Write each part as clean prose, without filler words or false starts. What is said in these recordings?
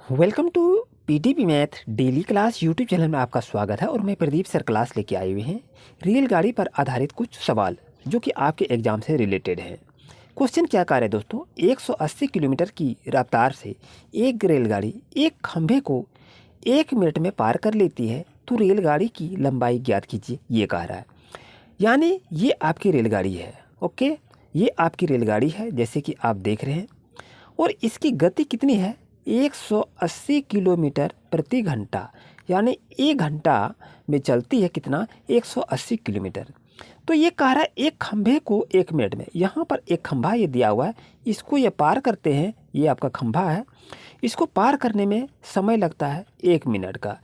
Welcome to PTP math daily class YouTube channel में आपका स्वागत है। और मैं प्रदीप सर क्लास लेके आए हुए हैं रेलगाड़ी पर आधारित कुछ सवाल जो कि आपके एग्ज़ाम से रिलेटेड हैं। क्वेश्चन क्या कह रहे हैं दोस्तों, 180 किलोमीटर की रफ्तार से एक रेलगाड़ी एक खंभे को 1 मिनट में पार कर लेती है, तो रेलगाड़ी की लंबाई ज्ञात कीजिए, ये कह रहा है। यानी ये आपकी रेलगाड़ी है। ओके, ये आपकी रेलगाड़ी है जैसे कि आप देख रहे हैं, और इसकी गति कितनी है, 180 किलोमीटर प्रति घंटा। यानी 1 घंटा में चलती है कितना, 180 किलोमीटर। तो ये कह रहा है एक खंभे को 1 मिनट में। यहाँ पर एक खंभा ये दिया हुआ है, इसको ये पार करते हैं, ये आपका खंभा है, इसको पार करने में समय लगता है 1 मिनट का।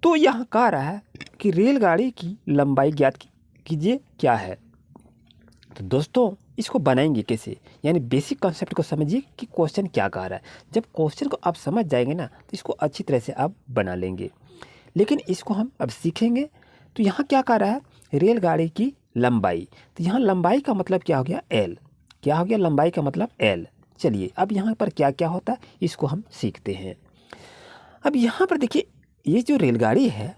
तो यहाँ कह रहा है कि रेलगाड़ी की लंबाई ज्ञात कीजिए क्या है। तो दोस्तों इसको बनाएंगे कैसे, यानी बेसिक कॉन्सेप्ट को समझिए कि क्वेश्चन क्या कह रहा है। जब क्वेश्चन को आप समझ जाएंगे ना, तो इसको अच्छी तरह से आप बना लेंगे। लेकिन इसको हम अब सीखेंगे। तो यहाँ क्या कह रहा है, रेलगाड़ी की लंबाई। तो यहाँ लंबाई का मतलब क्या हो गया, एल। क्या हो गया, लंबाई का मतलब एल। चलिए अब यहाँ पर क्या क्या होता है इसको हम सीखते हैं। अब यहाँ पर देखिए, ये जो रेलगाड़ी है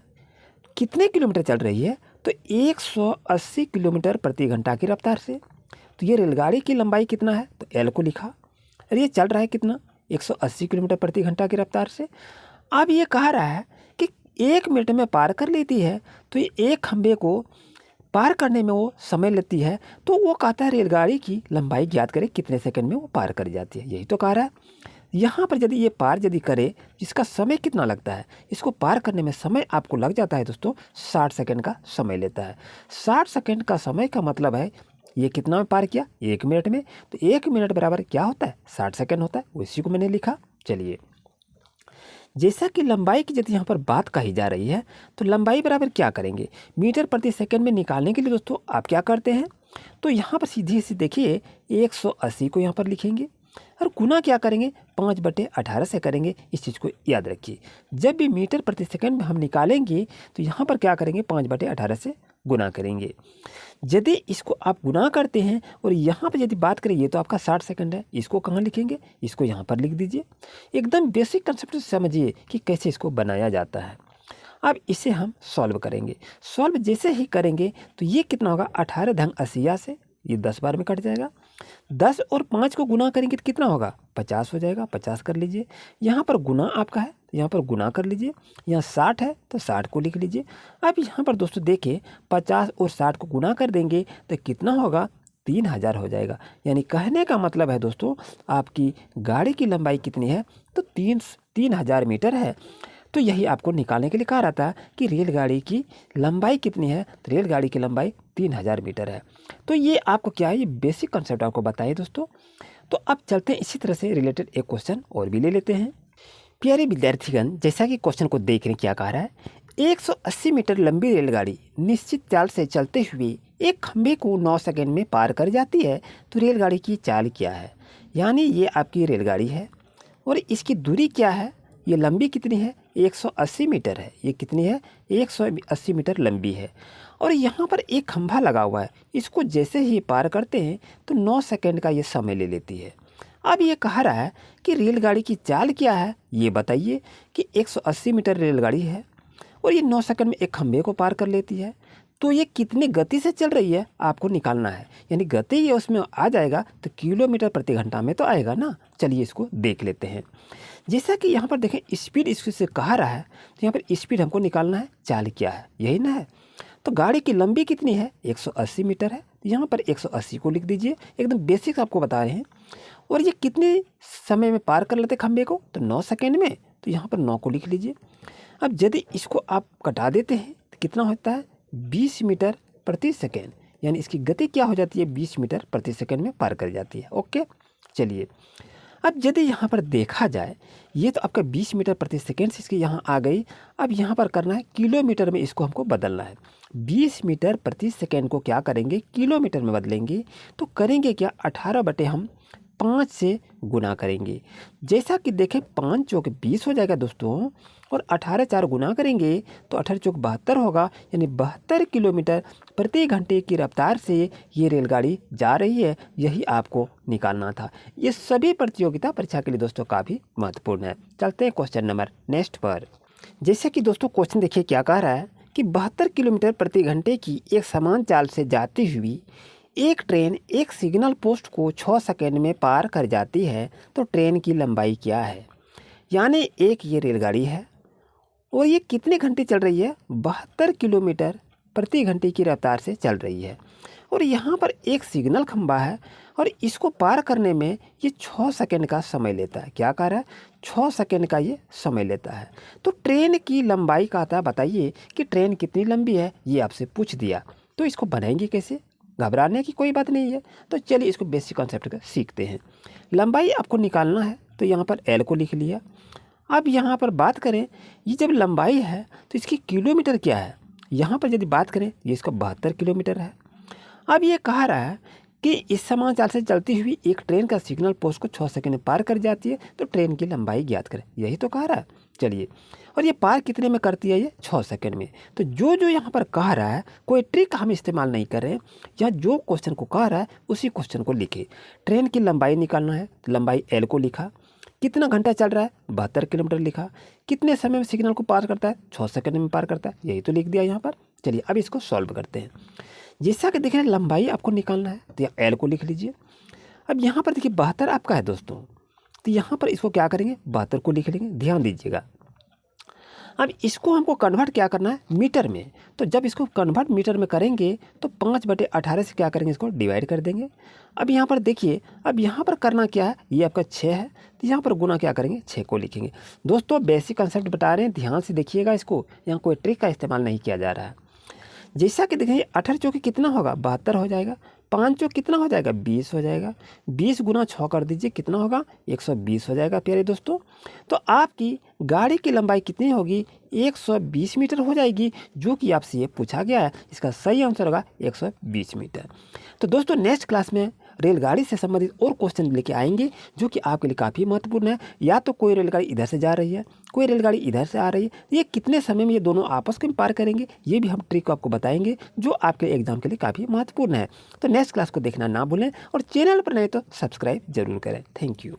कितने किलोमीटर चल रही है, तो 180 किलोमीटर प्रति घंटा की रफ्तार से। तो ये रेलगाड़ी की लंबाई कितना है, तो एल को लिखा, और ये चल रहा है कितना, 180 किलोमीटर प्रति घंटा की रफ्तार से। अब ये कह रहा है कि 1 मिनट में पार कर लेती है, तो ये एक खंभे को पार करने में वो समय लेती है। तो वो कहता है रेलगाड़ी की लंबाई ज्ञात करें, कितने सेकंड में वो पार कर जाती है, यही तो कह रहा है। यहाँ पर यदि ये पार यदि करे, इसका समय कितना लगता है, इसको पार करने में समय आपको लग जाता है दोस्तों 60 सेकंड का समय लेता है। 60 सेकंड का समय का मतलब है ये कितना में पार किया, 1 मिनट में। तो 1 मिनट बराबर क्या होता है, 60 सेकंड होता है, उसी को मैंने लिखा। चलिए, जैसा कि लंबाई की यदि यहाँ पर बात कही जा रही है, तो लंबाई बराबर क्या करेंगे, मीटर प्रति सेकंड में निकालने के लिए दोस्तों आप क्या करते हैं, तो यहाँ पर सीधी सी देखिए 180 को यहाँ पर लिखेंगे और गुना क्या करेंगे, 5/18 से करेंगे। इस चीज़ को याद रखिए, जब भी मीटर प्रति सेकंड में हम निकालेंगे तो यहाँ पर क्या करेंगे, 5/18 से गुना करेंगे। यदि इसको आप गुना करते हैं और यहाँ पर यदि बात करें, ये तो आपका 60 सेकंड है, इसको कहाँ लिखेंगे, इसको यहाँ पर लिख दीजिए। एकदम बेसिक कंसेप्ट समझिए कि कैसे इसको बनाया जाता है। अब इसे हम सॉल्व करेंगे। सॉल्व जैसे ही करेंगे तो ये कितना होगा, 18 × 80 से ये 10 बार में कट जाएगा। 10 और 5 को गुना करेंगे तो कितना होगा, 50 हो जाएगा, 50 कर लीजिए। यहाँ पर गुना आपका है तो यहाँ पर गुना कर लीजिए। यहाँ 60 है तो 60 को लिख लीजिए। अब यहाँ पर दोस्तों देखिए, 50 और 60 को गुना कर देंगे तो कितना होगा, 3000 हो जाएगा। यानी कहने का मतलब है दोस्तों, आपकी गाड़ी की लंबाई कितनी है, तो 3000 मीटर है। तो यही आपको निकालने के लिए कहा रहता है कि रेलगाड़ी की लंबाई कितनी है, तो रेलगाड़ी की लंबाई 3000 मीटर है। तो ये आपको क्या है, ये बेसिक कॉन्सेप्ट आपको बताइए दोस्तों। तो अब चलते हैं, इसी तरह से रिलेटेड एक क्वेश्चन और भी ले लेते हैं। प्यारे विद्यार्थीगण, जैसा कि क्वेश्चन को देख रहे हैं क्या कह रहा है, 180 मीटर लंबी रेलगाड़ी निश्चित चाल से चलते हुए एक खंभे को 9 सेकंड में पार कर जाती है, तो रेलगाड़ी की चाल क्या है। यानी ये आपकी रेलगाड़ी है और इसकी दूरी क्या है, ये लंबी कितनी है, 180 मीटर है। ये कितनी है, 180 मीटर लंबी है। और यहाँ पर एक खंभा लगा हुआ है, इसको जैसे ही पार करते हैं तो 9 सेकंड का ये समय ले लेती है। अब ये कह रहा है कि रेलगाड़ी की चाल क्या है, ये बताइए कि 180 मीटर रेलगाड़ी है और ये 9 सेकंड में एक खंभे को पार कर लेती है, तो ये कितनी गति से चल रही है आपको निकालना है। यानी गति ये उसमें आ जाएगा तो किलोमीटर प्रति घंटा में तो आएगा ना। चलिए इसको देख लेते हैं। जैसा कि यहाँ पर देखें, स्पीड इससे कहा रहा है, तो यहाँ पर स्पीड हमको निकालना है, चाल क्या है, यही ना है। तो गाड़ी की लंबी कितनी है, 180 मीटर है, तो यहाँ पर 180 को लिख दीजिए। एकदम बेसिक्स आपको बता रहे हैं। और ये कितने समय में पार कर लेते खंभे को, तो 9 सेकंड में, तो यहाँ पर 9 को लिख लीजिए। अब यदि इसको आप कटा देते हैं तो कितना होता है, 20 मीटर प्रति सेकेंड। यानी इसकी गति क्या हो जाती है, 20 मीटर प्रति सेकेंड में पार कर जाती है। ओके, चलिए अब यदि यहाँ पर देखा जाए, ये तो आपका 20 मीटर प्रति सेकेंड से इसकी यहाँ आ गई। अब यहाँ पर करना है किलोमीटर में, इसको हमको बदलना है। 20 मीटर प्रति सेकेंड को क्या करेंगे, किलोमीटर में बदलेंगे। तो करेंगे क्या, 18 बटे हम 5 से गुना करेंगे। जैसा कि देखें 5 चौक 20 हो जाएगा दोस्तों, और 18 4 गुना करेंगे तो 18 चौक 72 होगा, यानी 72 किलोमीटर प्रति घंटे की रफ्तार से ये रेलगाड़ी जा रही है। यही आपको निकालना था। ये सभी प्रतियोगिता परीक्षा के लिए दोस्तों काफ़ी महत्वपूर्ण है। चलते हैं क्वेश्चन नंबर नेक्स्ट पर। जैसे कि दोस्तों क्वेश्चन देखिए क्या कह रहा है कि 72 किलोमीटर प्रति घंटे की एक समान चाल से जाती हुई एक ट्रेन एक सिग्नल पोस्ट को 6 सेकंड में पार कर जाती है, तो ट्रेन की लंबाई क्या है। यानी एक ये रेलगाड़ी है और ये कितने घंटे चल रही है, 72 किलोमीटर प्रति घंटे की रफ्तार से चल रही है, और यहाँ पर एक सिग्नल खंभा है और इसको पार करने में ये 6 सेकंड का समय लेता है। क्या कह रहा है, 6 सेकंड का ये समय लेता है। तो ट्रेन की लंबाई कहता है बताइए कि ट्रेन कितनी लंबी है, ये आपसे पूछ दिया। तो इसको बनाएंगे कैसे, घबराने की कोई बात नहीं है। तो चलिए इसको बेसिक कॉन्सेप्ट का सीखते हैं। लंबाई आपको निकालना है तो यहाँ पर एल को लिख लिया। अब यहाँ पर बात करें, ये जब लंबाई है तो इसकी किलोमीटर क्या है, यहाँ पर यदि बात करें ये इसका 72 किलोमीटर है। अब ये कह रहा है कि इस समान चाल से चलती हुई एक ट्रेन का सिग्नल पोस्ट को 6 सेकंड में पार कर जाती है, तो ट्रेन की लंबाई ज्ञात करें। यही तो कह रहा है। चलिए, और ये पार कितने में करती है, ये 6 सेकंड में। तो जो जो यहाँ पर कह रहा है कोई ट्रिक हम इस्तेमाल नहीं कर रहे हैं, या जो क्वेश्चन को कह रहा है उसी क्वेश्चन को लिखे। ट्रेन की लंबाई निकालना है, लंबाई एल को लिखा, कितना घंटा चल रहा है 72 किलोमीटर लिखा, कितने समय में सिग्नल को पार करता है 6 सेकंड में पार करता है, यही तो लिख दिया यहाँ पर। चलिए अब इसको सॉल्व करते हैं। जैसा कि देखें लंबाई आपको निकालना है तो एल को लिख लीजिए। अब यहाँ पर देखिए 72 आपका है दोस्तों, तो यहाँ पर इसको क्या करेंगे 72 को लिख लेंगे। ध्यान दीजिएगा, अब इसको हमको कन्वर्ट क्या करना है मीटर में। तो जब इसको कन्वर्ट मीटर में करेंगे तो 5/18 से क्या करेंगे, इसको डिवाइड कर देंगे। अब यहाँ पर देखिए, अब यहाँ पर करना क्या है, ये आपका 6 है तो यहाँ पर गुना क्या करेंगे 6 को लिखेंगे। दोस्तों बेसिक कंसेप्ट बता रहे हैं, ध्यान से देखिएगा इसको, यहाँ कोई ट्रिक का इस्तेमाल नहीं किया जा रहा है। जैसा कि देखेंगे 18 चौके कितना होगा 72 हो जाएगा, 5 चौक कितना हो जाएगा 20 हो जाएगा, 20 गुना 6 कर दीजिए कितना होगा 120 हो जाएगा प्यारे दोस्तों। तो आपकी गाड़ी की लंबाई कितनी होगी 120 मीटर हो जाएगी, जो कि आपसे ये पूछा गया है। इसका सही आंसर होगा 120 मीटर। तो दोस्तों नेक्स्ट क्लास में रेलगाड़ी से संबंधित और क्वेश्चन लेके आएंगे जो कि आपके लिए काफ़ी महत्वपूर्ण है। या तो कोई रेलगाड़ी इधर से जा रही है, कोई रेलगाड़ी इधर से आ रही है, ये कितने समय में ये दोनों आपस में पार करेंगे, ये भी हम ट्रिक आपको बताएंगे जो आपके एग्जाम के लिए काफ़ी महत्वपूर्ण है। तो नेक्स्ट क्लास को देखना ना भूलें और चैनल पर नहीं तो सब्सक्राइब जरूर करें। Thank you.